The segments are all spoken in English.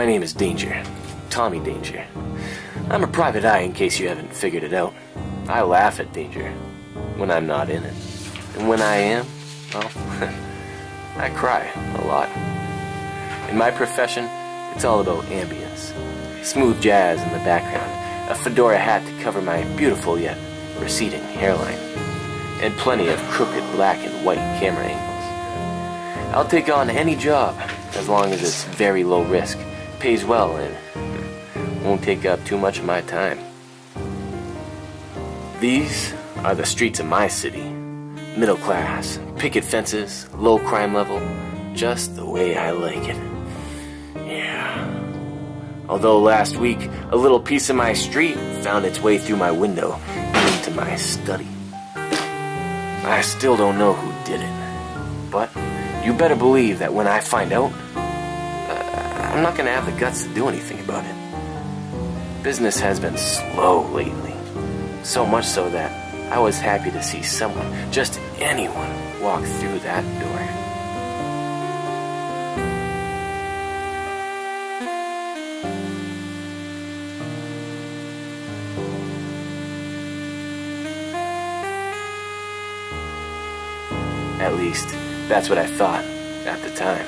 My name is Danger. Tommy Danger. I'm a private eye in case you haven't figured it out. I laugh at danger when I'm not in it. And when I am, well, I cry a lot. In my profession, it's all about ambience. Smooth jazz in the background, a fedora hat to cover my beautiful yet receding hairline, and plenty of crooked black and white camera angles. I'll take on any job as long as it's very low risk, pays well, and won't take up too much of my time. These are the streets of my city. Middle class, picket fences, low crime level, just the way I like it. Yeah. Although last week, a little piece of my street found its way through my window and into my study. I still don't know who did it, but you better believe that when I find out, I'm not gonna have the guts to do anything about it. Business has been slow lately, so much so that I was happy to see someone, just anyone, walk through that door. At least, that's what I thought at the time.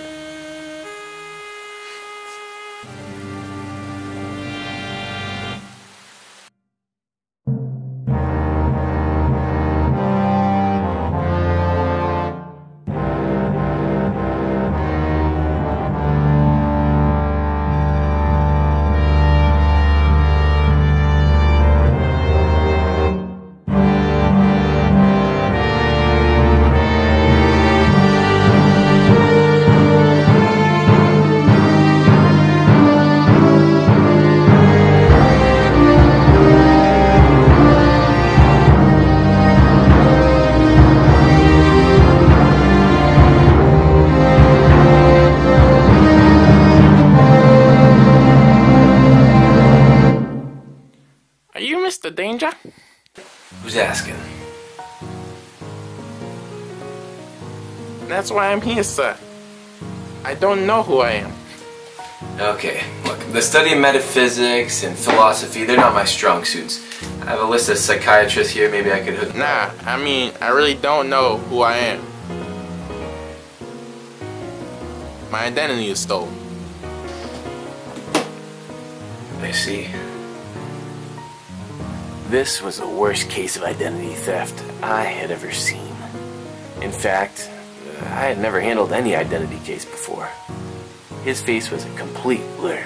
Mr. Danger? Who's asking? That's why I'm here, sir. I don't know who I am. Okay, look, the study of metaphysics and philosophy, they're not my strong suits. I have a list of psychiatrists here, maybe I could hook... Nah, I mean, I really don't know who I am. My identity is stolen. I see. This was the worst case of identity theft I had ever seen. In fact, I had never handled any identity case before. His face was a complete blur.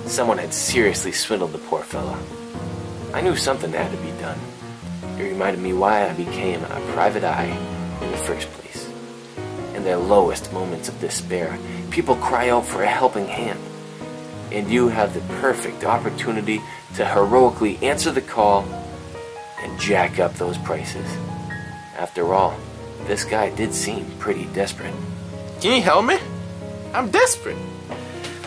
Someone had seriously swindled the poor fellow. I knew something had to be done. It reminded me why I became a private eye in the first place. In their lowest moments of despair, people cry out for a helping hand. And you have the perfect opportunity to heroically answer the call and jack up those prices. After all, this guy did seem pretty desperate. Can you help me? I'm desperate.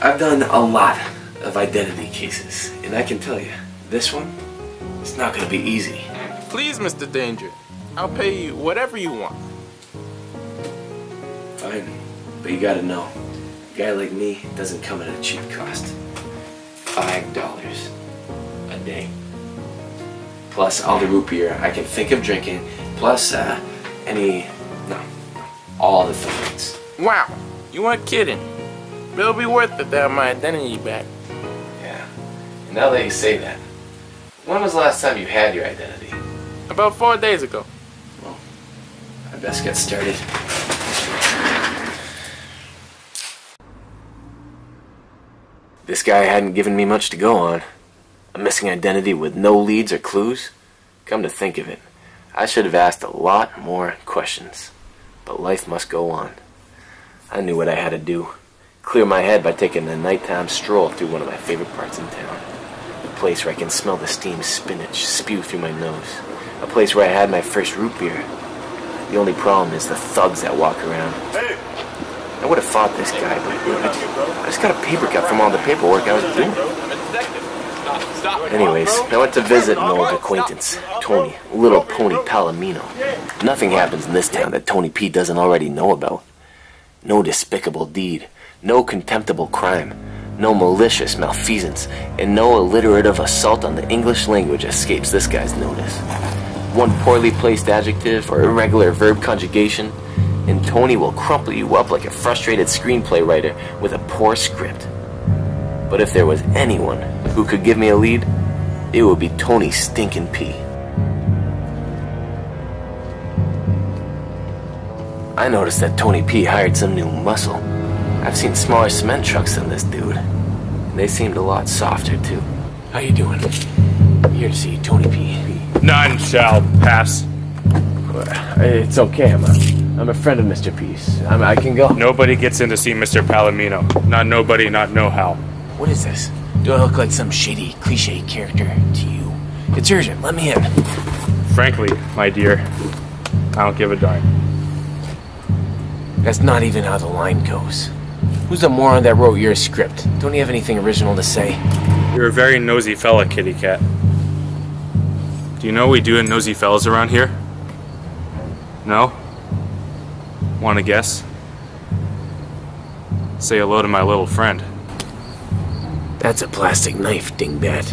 I've done a lot of identity cases, and I can tell you, this one, it's not gonna be easy. Please, Mr. Danger, I'll pay you whatever you want. Fine, but you gotta know, a guy like me doesn't come at a cheap cost. $5 a day. Plus all the root beer I can think of drinking, plus all the fillings. Wow, you weren't kidding. But it'll be worth it to have my identity back. Yeah, and now that you say that, when was the last time you had your identity? About 4 days ago. Well, I best get started. This guy hadn't given me much to go on. A missing identity with no leads or clues? Come to think of it, I should have asked a lot more questions. But life must go on. I knew what I had to do. Clear my head by taking a nighttime stroll through one of my favorite parts in town. A place where I can smell the steamed spinach spew through my nose. A place where I had my first root beer. The only problem is the thugs that walk around. I would have fought this guy, but I just got a paper cut from all the paperwork I was doing. Anyways, I went to visit an old acquaintance, Tony, Little Pony Palomino. Nothing happens in this town that Tony P doesn't already know about. No despicable deed, no contemptible crime, No malicious malfeasance, and no alliterative assault on the English language escapes this guy's notice. One poorly placed adjective or irregular verb conjugation, and Tony will crumple you up like a frustrated screenplay writer with a poor script. But if there was anyone who could give me a lead, it would be Tony Stinkin' P. I noticed that Tony P hired some new muscle. I've seen smaller cement trucks than this dude. They seemed a lot softer, too. How you doing? I'm here to see Tony P. None shall pass. It's okay, I'm a friend of Mr. P's. I can go. Nobody gets in to see Mr. Palomino. Not nobody, not know-how. What is this? Do I look like some shady, cliche character to you? It's urgent, let me in. Frankly, my dear, I don't give a darn. That's not even how the line goes. Who's the moron that wrote your script? Don't you have anything original to say? You're a very nosy fella, kitty cat. Do you know what we do in nosy fellas around here? No? Want to guess? Say hello to my little friend. That's a plastic knife, dingbat.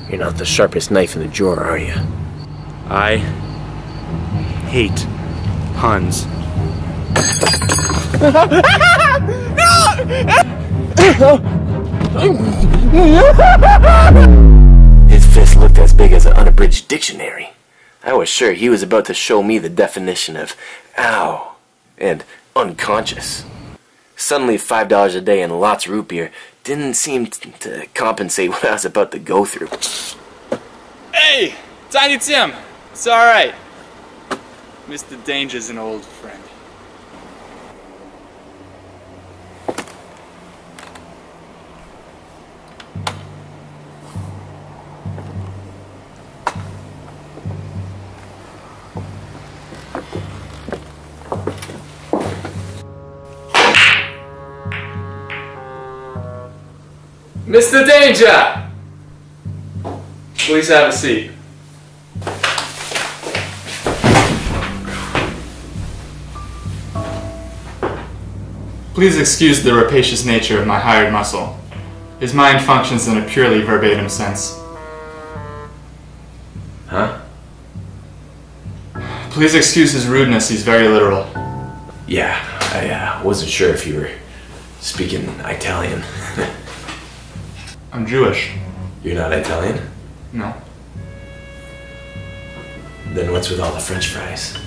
You're not the sharpest knife in the drawer, are you? I hate puns. His fist looked as big as an unabridged dictionary. I was sure he was about to show me the definition of ow and unconscious. Suddenly $5 a day and lots of root beer didn't seem to compensate what I was about to go through. Hey, Tiny Tim, it's alright. Mr. Danger's an old friend. Mr. Danger! Please have a seat. Please excuse the rapacious nature of my hired muscle. His mind functions in a purely verbatim sense. Huh? Please excuse his rudeness, he's very literal. Yeah, I wasn't sure if you were speaking Italian. I'm Jewish. You're not Italian? No. Then what's with all the French fries?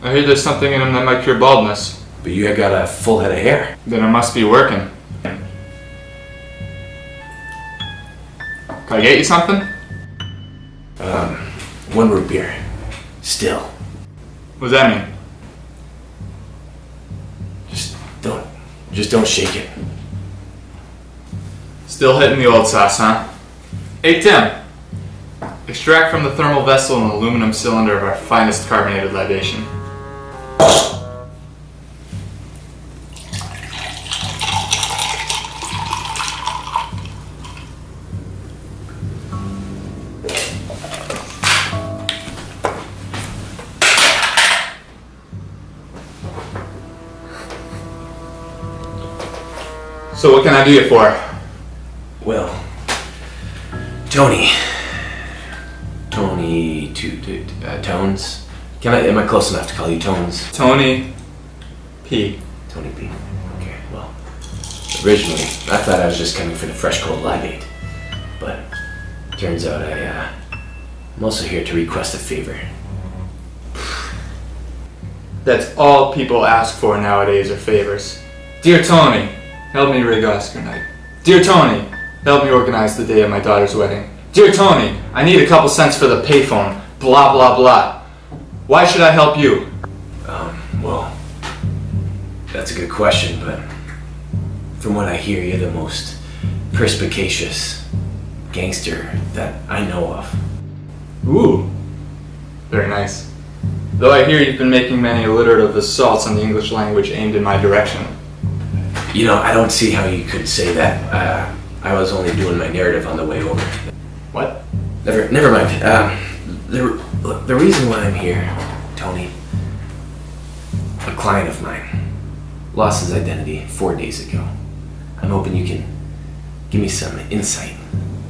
I hear there's something in him that might cure baldness. But you got a full head of hair. Then it must be working. Can I get you something? One root beer. Still. What does that mean? Just don't shake it. Still hitting the old sauce, huh? Hey Tim, extract from the thermal vessel an aluminum cylinder of our finest carbonated libation. So what can I do you for? Well, Tony, Tones? Am I close enough to call you Tones? Tony P. Tony P. Okay, well, originally, I thought I was just coming for the fresh cold liveade. But, turns out I'm also here to request a favor. That's all people ask for nowadays are favors. Dear Tony, help me rig Oscar night. Dear Tony, help me organize the day of my daughter's wedding. Dear Tony, I need a couple cents for the payphone. Blah blah blah. Why should I help you? Well, that's a good question, but from what I hear, you're the most perspicacious gangster that I know of. Ooh, very nice. Though I hear you've been making many alliterative assaults on the English language aimed in my direction. You know, I don't see how you could say that. I was only doing my narrative on the way over. What? Never mind. The reason why I'm here, Tony, a client of mine, lost his identity 4 days ago. I'm hoping you can give me some insight.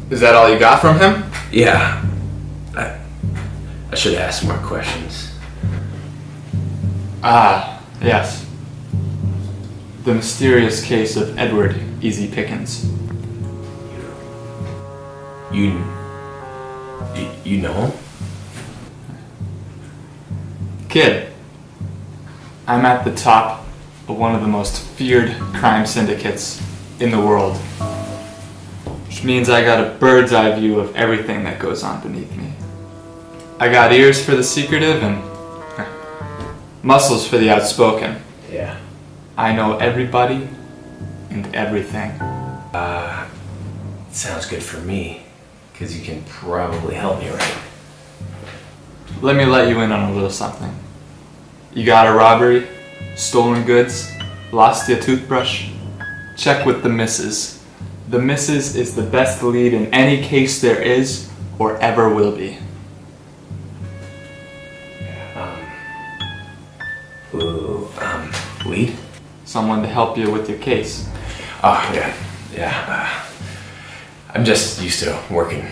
Is that all you got from him? Yeah. I should ask more questions. Ah, yes. The mysterious case of Edward Easy Pickens. You know him? Kid, I'm at the top of one of the most feared crime syndicates in the world. Which means I got a bird's eye view of everything that goes on beneath me. I got ears for the secretive and muscles for the outspoken. Yeah. I know everybody and everything. Sounds good for me, because you can probably help me, right? Let me let you in on a little something. You got a robbery, stolen goods, lost your toothbrush? Check with the missus. The missus is the best lead in any case there is or ever will be. Weed? Someone to help you with your case. Oh, yeah. I'm just used to working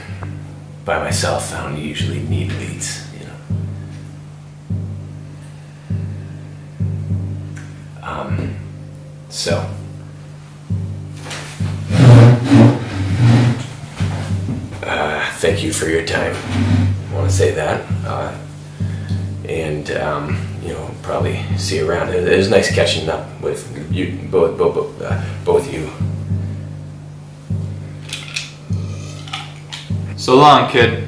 by myself. I don't usually need leads, you know. So. Thank you for your time. I want to say that. Probably see you around. It was nice catching up with you, both you. So long, kid.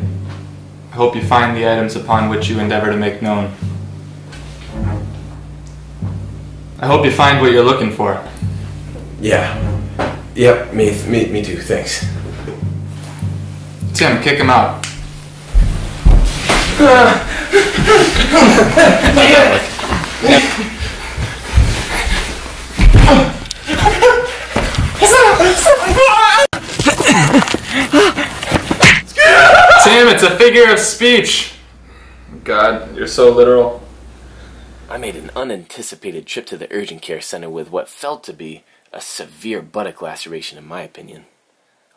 I hope you find the items upon which you endeavor to make known. I hope you find what you're looking for. Yeah. Yep, me too, thanks. Tim, kick him out. Tim, it's a figure of speech. God, you're so literal. I made an unanticipated trip to the urgent care center with what felt to be a severe buttock laceration in my opinion.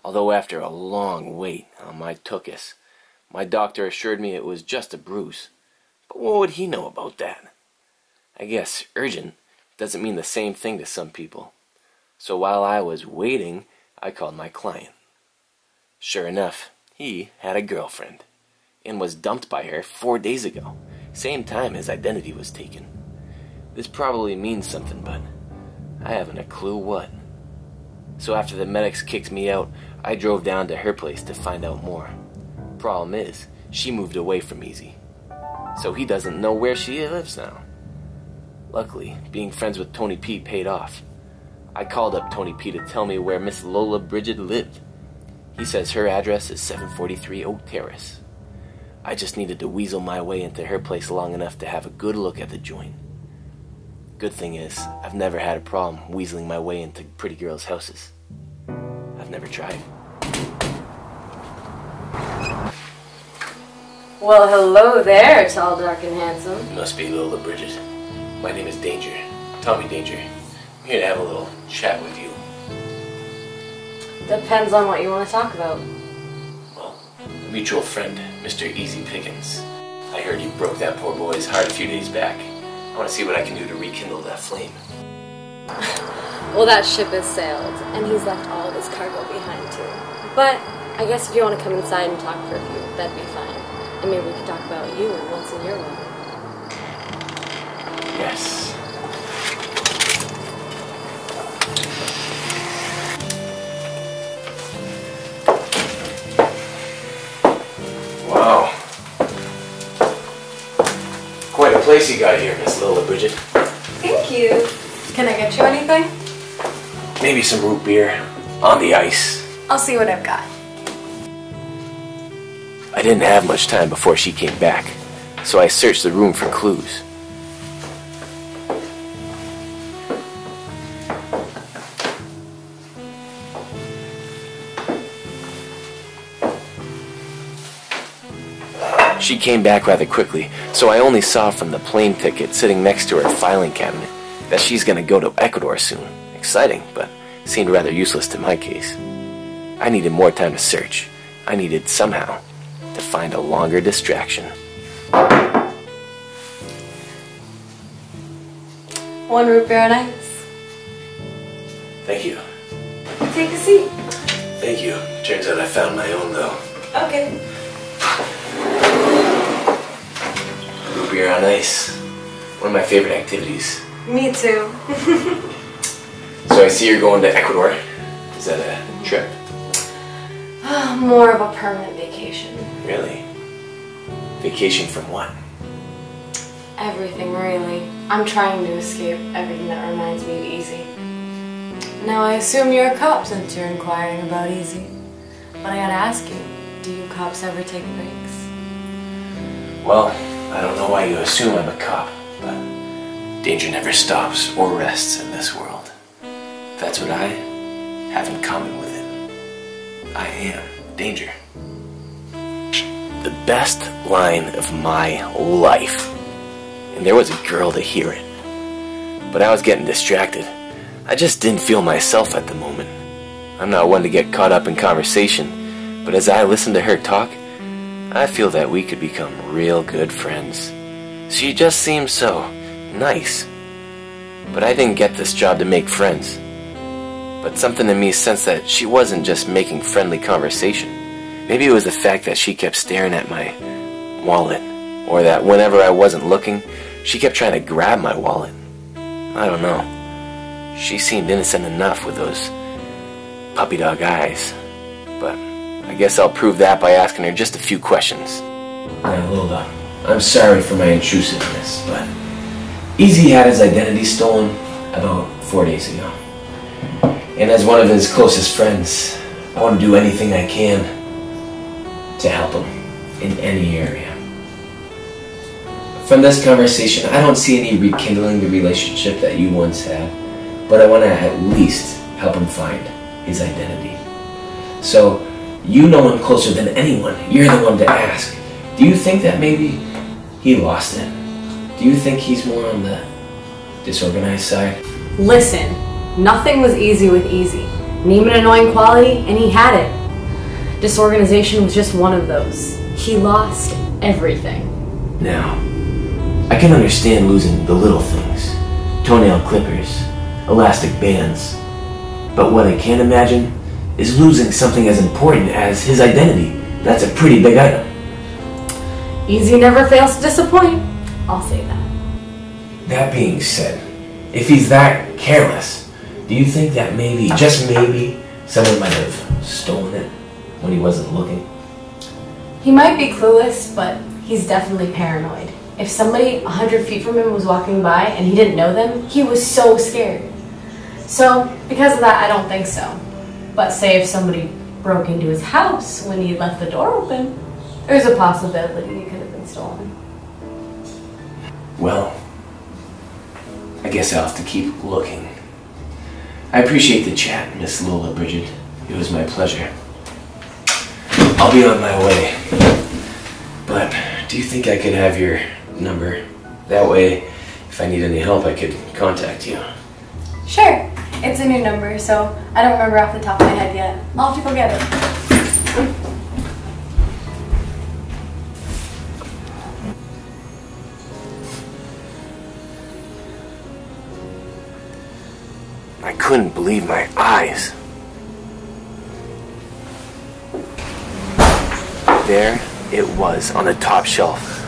Although after a long wait on my tuchus, my doctor assured me it was just a bruise. But what would he know about that? I guess urgent doesn't mean the same thing to some people. So while I was waiting, I called my client. Sure enough, he had a girlfriend and was dumped by her 4 days ago, same time his identity was taken. This probably means something, but I haven't a clue what. So after the medics kicked me out, I drove down to her place to find out more. Problem is, she moved away from Easy, so he doesn't know where she lives now. Luckily, being friends with Tony P paid off. I called up Tony P to tell me where Miss Lola Bridget lived. He says her address is 743 Oak Terrace. I just needed to weasel my way into her place long enough to have a good look at the joint. Good thing is, I've never had a problem weaseling my way into pretty girls' houses. I've never tried. Well, hello there, tall, dark, and handsome. You must be Lola Bridget. My name is Danger. Tommy Danger. I'm here to have a little chat with you. Depends on what you want to talk about. Well, a mutual friend, Mr. Easy Pickens. I heard you broke that poor boy's heart a few days back. I want to see what I can do to rekindle that flame. Well, that ship has sailed, and he's left all of his cargo behind too. But I guess if you want to come inside and talk for a few, that'd be fine. And maybe we could talk about you and what's in your world. Yes. Wow. Quite a place you got here, Miss Lola Bridget. Thank you. Can I get you anything? Maybe some root beer on the ice. I'll see what I've got. I didn't have much time before she came back, so I searched the room for clues. She came back rather quickly, so I only saw from the plane ticket sitting next to her filing cabinet that she's gonna go to Ecuador soon. Exciting, but seemed rather useless to my case. I needed more time to search. I needed somehow to find a longer distraction. One root beer and ice. Thank you. Take a seat. Thank you. Turns out I found my own, though. Okay. Root beer on ice. One of my favorite activities. Me too. So I see you're going to Ecuador. Is that a trip? More of a permanent vacation. Really? Vacation from what? Everything, really. I'm trying to escape everything that reminds me of Easy. Now, I assume you're a cop since you're inquiring about Easy. But I gotta ask you, do you cops ever take breaks? Well, I don't know why you assume I'm a cop, but danger never stops or rests in this world. That's what I have in common with it. I am danger. The best line of my life. And there was a girl to hear it. But I was getting distracted. I just didn't feel myself at the moment. I'm not one to get caught up in conversation, but as I listened to her talk, I feel that we could become real good friends. She just seemed so nice. But I didn't get this job to make friends. But something in me sensed that she wasn't just making friendly conversation. Maybe it was the fact that she kept staring at my wallet, or that whenever I wasn't looking, she kept trying to grab my wallet. I don't know. She seemed innocent enough with those puppy dog eyes. But I guess I'll prove that by asking her just a few questions. Now, Lola, I'm sorry for my intrusiveness, but Easy had his identity stolen about 4 days ago. And as one of his closest friends, I want to do anything I can to help him in any area. From this conversation, I don't see any rekindling the relationship that you once had, but I want to at least help him find his identity. So, you know him closer than anyone. You're the one to ask. Do you think that maybe he lost it? Do you think he's more on the disorganized side? Listen, nothing was easy with Easy. Name an annoying quality, and he had it. Disorganization was just one of those. He lost everything. Now, I can understand losing the little things. Toenail clippers, elastic bands. But what I can't imagine is losing something as important as his identity. That's a pretty big item. Easy never fails to disappoint. I'll say that. That being said, if he's that careless, do you think that maybe, just maybe, someone might have stolen it when he wasn't looking? He might be clueless, but he's definitely paranoid. If somebody 100 feet from him was walking by and he didn't know them, he was so scared. So, because of that, I don't think so. But say if somebody broke into his house when he left the door open, there's a possibility it could have been stolen. Well, I guess I'll have to keep looking. I appreciate the chat, Miss Lola Bridget. It was my pleasure. I'll be on my way. But do you think I could have your number? That way, if I need any help, I could contact you. Sure. It's a new number, so I don't remember off the top of my head yet. I'll have to go get it. I couldn't believe my eyes. There it was on the top shelf.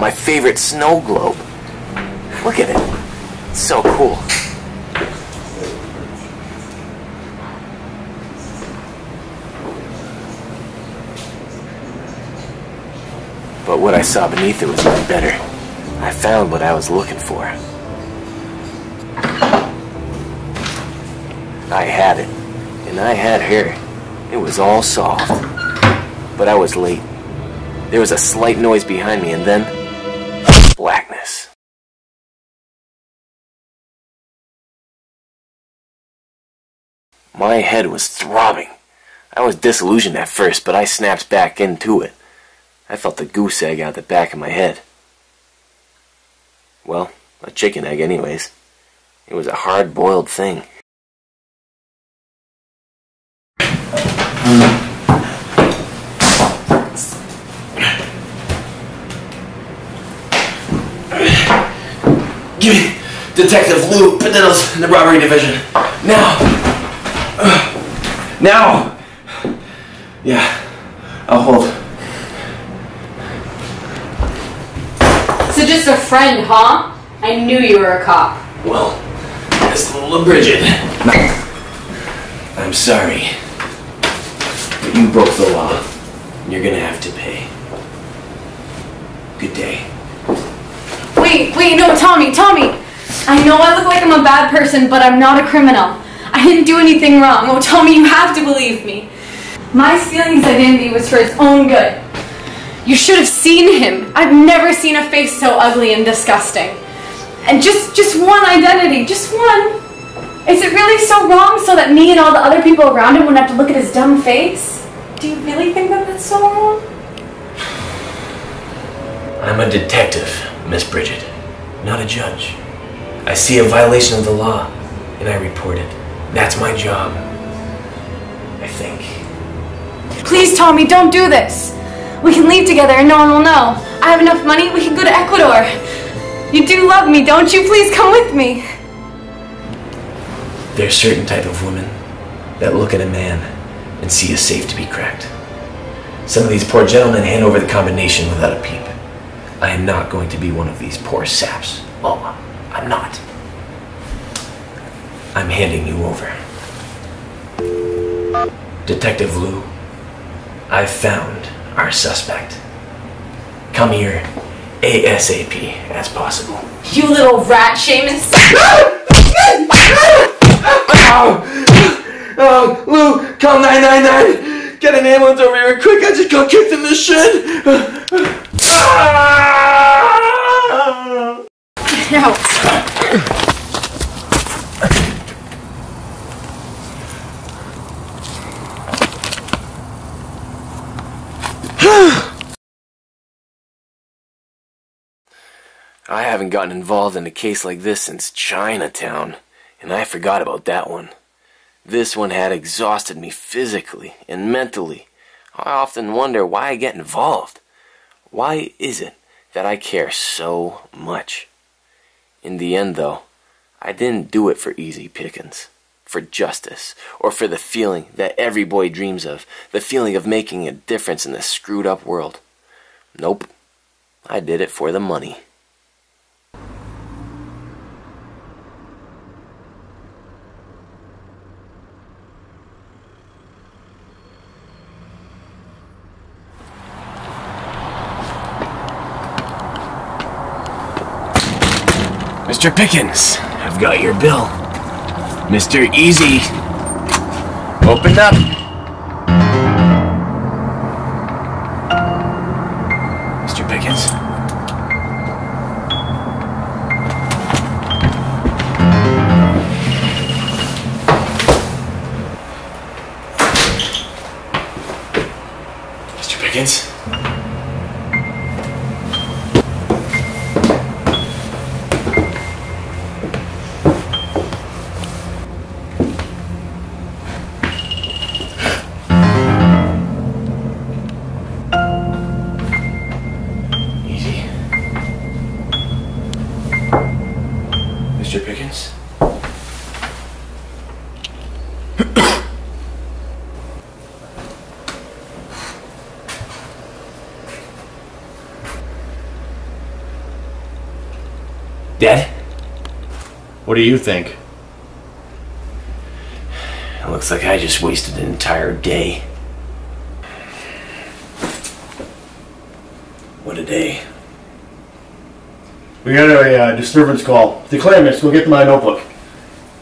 My favorite snow globe. Look at it. It's so cool. But what I saw beneath it was even better. I found what I was looking for. I had it, and I had her. It was all solved. But I was late. There was a slight noise behind me, and then blackness. My head was throbbing. I was disillusioned at first, but I snapped back into it. I felt the goose egg out the back of my head. Well, a chicken egg anyways. It was a hard-boiled thing. Give me Detective Lou Padillos in the robbery division. Now! Now! Yeah, I'll hold. So just a friend, huh? I knew you were a cop. Well, Miss Lola Bridget. I'm sorry. But you broke the law. You're gonna have to pay. Good day. Wait, no, Tommy. I know I look like I'm a bad person, but I'm not a criminal. I didn't do anything wrong. Oh, Tommy, you have to believe me. My stealing his identity was for his own good. You should have seen him. I've never seen a face so ugly and disgusting. And just one identity, just one. Is it really so wrong so that me and all the other people around him wouldn't have to look at his dumb face? Do you really think that that's so wrong? I'm a detective, Miss Bridget, not a judge. I see a violation of the law, and I report it. That's my job. I think. Please, Tommy, don't do this. We can leave together and no one will know. I have enough money, we can go to Ecuador. You do love me, don't you? Please come with me. There's certain type of women that look at a man and see a safe to be cracked. Some of these poor gentlemen hand over the combination without a peep. I am not going to be one of these poor saps. Oh, I'm not. I'm handing you over. Detective Lou, I've found our suspect. Come here ASAP as possible. You little rat, Seamus. Oh, Lou, call 999. Get an ambulance over here quick. I just got kicked in the shin. Out. I haven't gotten involved in a case like this since Chinatown, and I forgot about that one. This one had exhausted me physically and mentally. I often wonder why I get involved. Why is it that I care so much? In the end, though, I didn't do it for easy pickings, for justice, or for the feeling that every boy dreams of, the feeling of making a difference in this screwed up world. Nope, I did it for the money. Mr. Pickens, I've got your bill. Mr. Easy, open up. Mr. Pickens? Mr. Pickens? Mr. Pickens? Dad? What do you think? It looks like I just wasted an entire day. What a day. We got a disturbance call. Declare, miss, go get my notebook.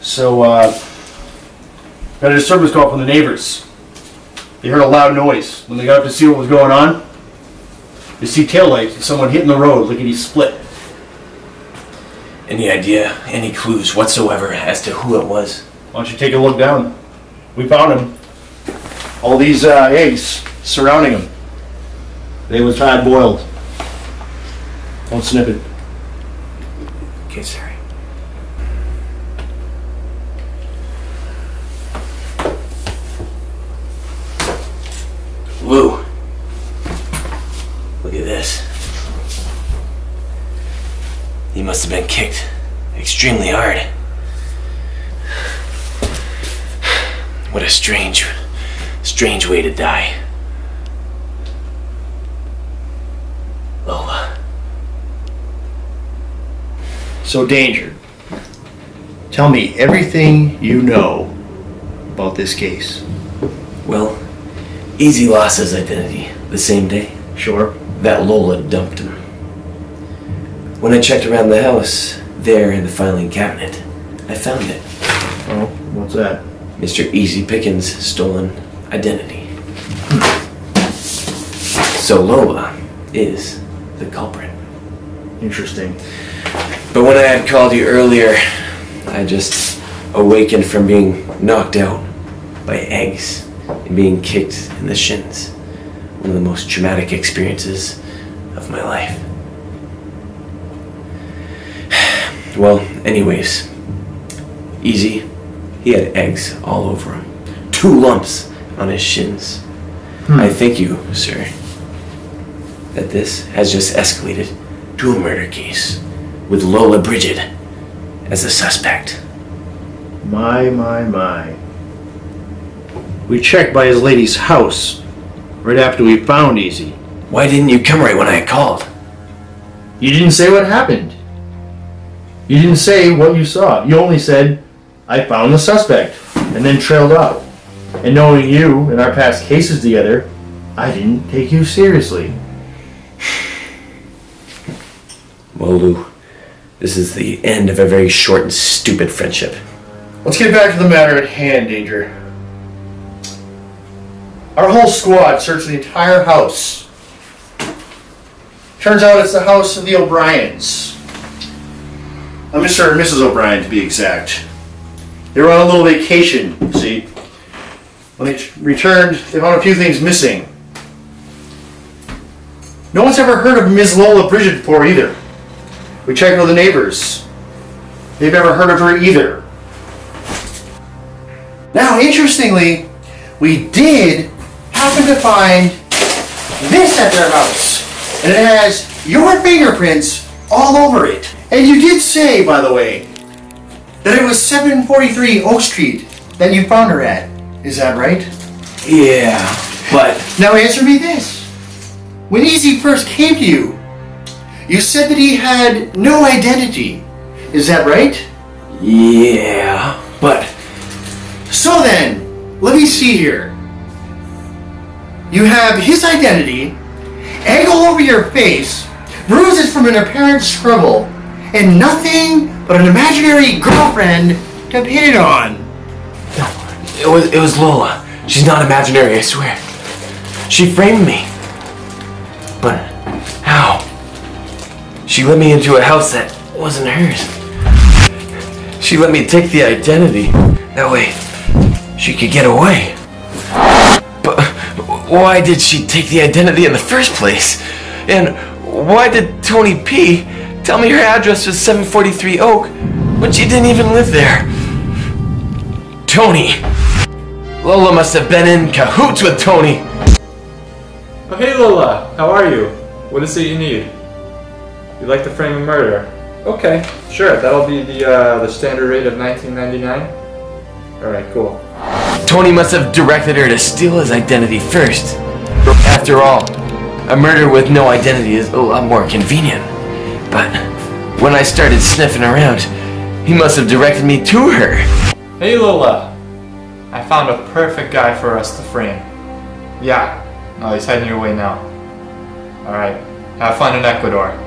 So, got a disturbance call from the neighbors. They heard a loud noise. When they got up to see what was going on, they see taillights and someone hitting the road, lickety split. Any idea, any clues whatsoever as to who it was? Why don't you take a look down? We found him. All these eggs surrounding him. They was hard boiled. Don't snip it. Okay, sorry. have been kicked extremely hard. What a strange way to die. Lola. So, Danger, tell me everything you know about this case. Well, Easy lost his identity the same day. Sure. That Lola dumped him. When I checked around the house, there in the filing cabinet, I found it. Oh, what's that? Mr. Easy Pickens' stolen identity. So Lola is the culprit. Interesting. But when I had called you earlier, I just awakened from being knocked out by eggs and being kicked in the shins. One of the most traumatic experiences of my life. Well, anyways, Easy, he had eggs all over him. 2 lumps on his shins. I thank you, sir, that this has just escalated to a murder case with Lola Bridget as the suspect. My. We checked by his lady's house right after we found Easy. Why didn't you come right when I called? You didn't say what happened. You didn't say what you saw. You only said, I found the suspect, and then trailed off. And knowing you and our past cases together, I didn't take you seriously. Well, Lou, this is the end of a very short and stupid friendship. Let's get back to the matter at hand, Danger. Our whole squad searched the entire house. Turns out it's the house of the O'Briens. Mr. and Mrs. O'Brien, to be exact. They were on a little vacation, you see. When they returned, they found a few things missing. No one's ever heard of Ms. Lola Bridget before either. We checked with the neighbors. They've never heard of her either. Now, interestingly, we did happen to find this at their house. And it has your fingerprints all over it. And you did say, by the way, that it was 743 Oak Street that you found her at. Is that right? Yeah, but... Now answer me this. When Easy first came to you, you said that he had no identity. Is that right? Yeah, but... So then, let me see here. You have his identity, egg all over your face, bruises from an apparent struggle, and nothing but an imaginary girlfriend to pin it on. It was Lola. She's not imaginary, I swear. She framed me. But how? She let me into a house that wasn't hers. She let me take the identity. That way, she could get away. But why did she take the identity in the first place? And why did Tony P. tell me her address was 743 Oak when she didn't even live there? Tony! Lola must have been in cahoots with Tony! Oh, hey Lola, how are you? What is it you need? You'd like to frame a murder? Okay, sure, that'll be the standard rate of $19.99. Alright, cool. Tony must have directed her to steal his identity first. After all, a murder with no identity is a lot more convenient. But when I started sniffing around, he must have directed me to her. Hey Lola, I found a perfect guy for us to frame. Yeah, oh, he's heading your way now. Alright, have fun in Ecuador.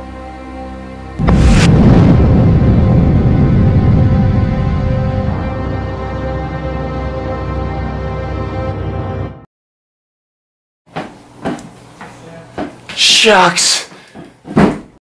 Shucks!